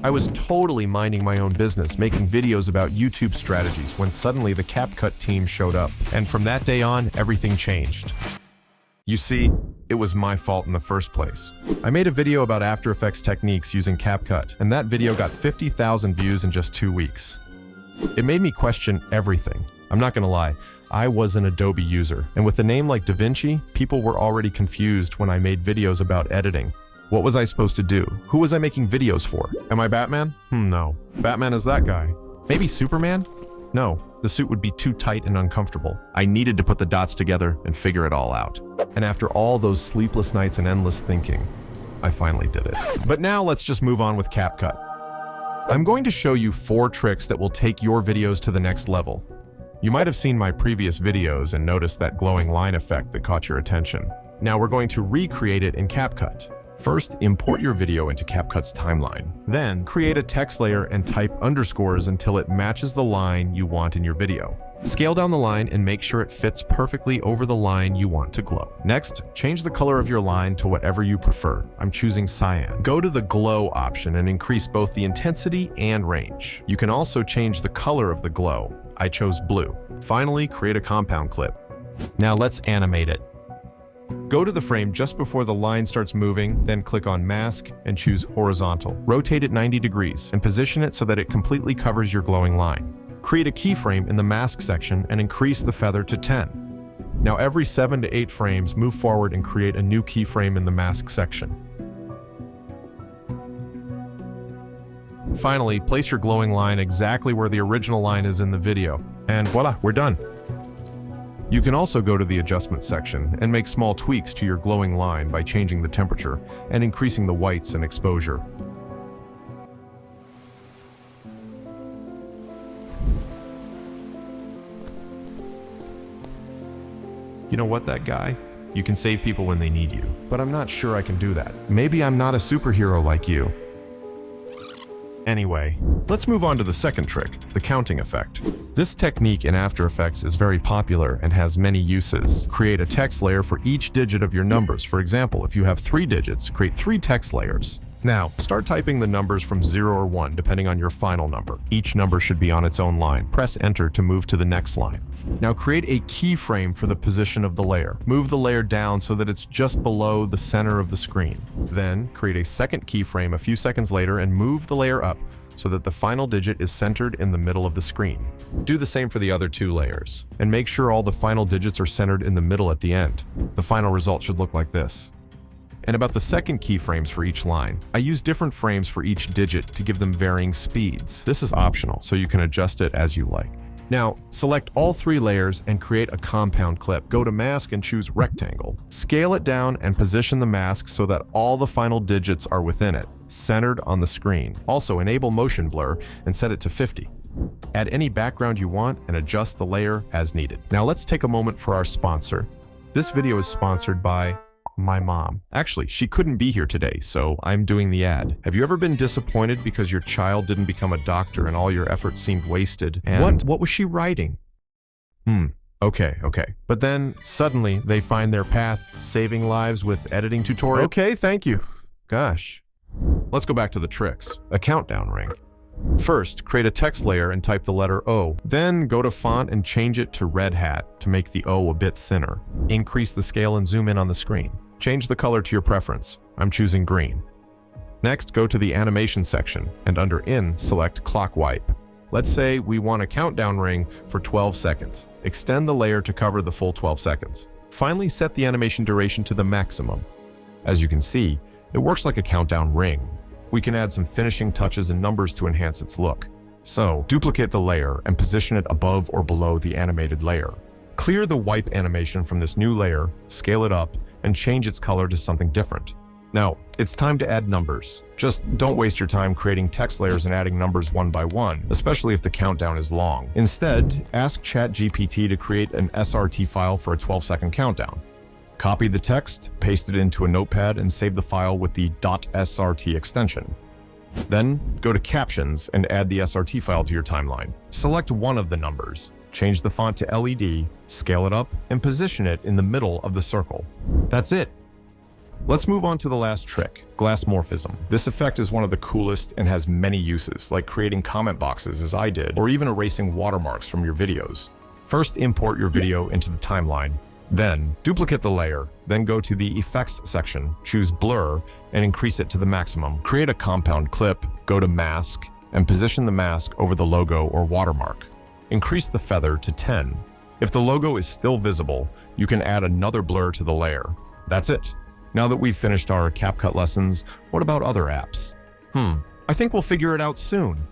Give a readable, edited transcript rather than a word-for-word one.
I was totally minding my own business, making videos about YouTube strategies when suddenly the CapCut team showed up. And from that day on, everything changed. You see, it was my fault in the first place. I made a video about After Effects techniques using CapCut, and that video got 50,000 views in just 2 weeks. It made me question everything. I'm not gonna lie, I was an Adobe user, and with a name like DaVinci, people were already confused when I made videos about editing. What was I supposed to do? Who was I making videos for? Am I Batman? No. Batman is that guy. Maybe Superman? No, the suit would be too tight and uncomfortable. I needed to put the dots together and figure it all out. And after all those sleepless nights and endless thinking, I finally did it. But now let's just move on with CapCut. I'm going to show you 4 tricks that will take your videos to the next level. You might have seen my previous videos and noticed that glowing line effect that caught your attention. Now we're going to recreate it in CapCut. First, import your video into CapCut's timeline. Then, create a text layer and type underscores until it matches the line you want in your video. Scale down the line and make sure it fits perfectly over the line you want to glow. Next, change the color of your line to whatever you prefer. I'm choosing cyan. Go to the glow option and increase both the intensity and range. You can also change the color of the glow. I chose blue. Finally, create a compound clip. Now let's animate it. Go to the frame just before the line starts moving, then click on Mask and choose Horizontal. Rotate it 90 degrees and position it so that it completely covers your glowing line. Create a keyframe in the mask section and increase the feather to 10. Now every 7 to 8 frames, move forward and create a new keyframe in the mask section. Finally, place your glowing line exactly where the original line is in the video. And voila, we're done. You can also go to the adjustment section and make small tweaks to your glowing line by changing the temperature and increasing the whites and exposure. You know what, that guy? You can save people when they need you, but I'm not sure I can do that. Maybe I'm not a superhero like you. Anyway, let's move on to the second trick, the counting effect. This technique in After Effects is very popular and has many uses. Create a text layer for each digit of your numbers. For example, if you have 3 digits, create 3 text layers. Now, start typing the numbers from 0 or 1, depending on your final number. Each number should be on its own line. Press Enter to move to the next line. Now create a keyframe for the position of the layer. Move the layer down so that it's just below the center of the screen. Then create a second keyframe a few seconds later and move the layer up so that the final digit is centered in the middle of the screen. Do the same for the other 2 layers, and make sure all the final digits are centered in the middle at the end. The final result should look like this. And about the second keyframes for each line, I use different frames for each digit to give them varying speeds. This is optional, so you can adjust it as you like. Now, select all 3 layers and create a compound clip. Go to Mask and choose Rectangle. Scale it down and position the mask so that all the final digits are within it, centered on the screen. Also, enable Motion Blur and set it to 50. Add any background you want and adjust the layer as needed. Now let's take a moment for our sponsor. This video is sponsored by my mom. Actually, she couldn't be here today, so I'm doing the ad. Have you ever been disappointed because your child didn't become a doctor and all your efforts seemed wasted? And what was she writing? Okay. But then suddenly they find their path, saving lives with editing tutorials. Okay, thank you. Gosh. Let's go back to the tricks. A countdown ring. First, create a text layer and type the letter O. Then go to Font and change it to Red Hat to make the O a bit thinner. Increase the scale and zoom in on the screen. Change the color to your preference. I'm choosing green. Next, go to the animation section and under In, select Clock Wipe. Let's say we want a countdown ring for 12 seconds. Extend the layer to cover the full 12 seconds. Finally, set the animation duration to the maximum. As you can see, it works like a countdown ring. We can add some finishing touches and numbers to enhance its look. So, duplicate the layer and position it above or below the animated layer. Clear the wipe animation from this new layer, scale it up, and change its color to something different. Now, it's time to add numbers. Just don't waste your time creating text layers and adding numbers one by one, especially if the countdown is long. Instead, ask ChatGPT to create an SRT file for a 12-second countdown. Copy the text, paste it into a notepad, and save the file with the .srt extension. Then, go to Captions and add the SRT file to your timeline. Select one of the numbers, change the font to LED, scale it up, and position it in the middle of the circle. That's it. Let's move on to the last trick, glassmorphism. This effect is one of the coolest and has many uses, like creating comment boxes as I did, or even erasing watermarks from your videos. First, import your video into the timeline. Then, duplicate the layer, then go to the Effects section, choose Blur, and increase it to the maximum. Create a compound clip, go to Mask, and position the mask over the logo or watermark. Increase the feather to 10. If the logo is still visible, you can add another blur to the layer. That's it. Now that we've finished our CapCut lessons, what about other apps? I think we'll figure it out soon.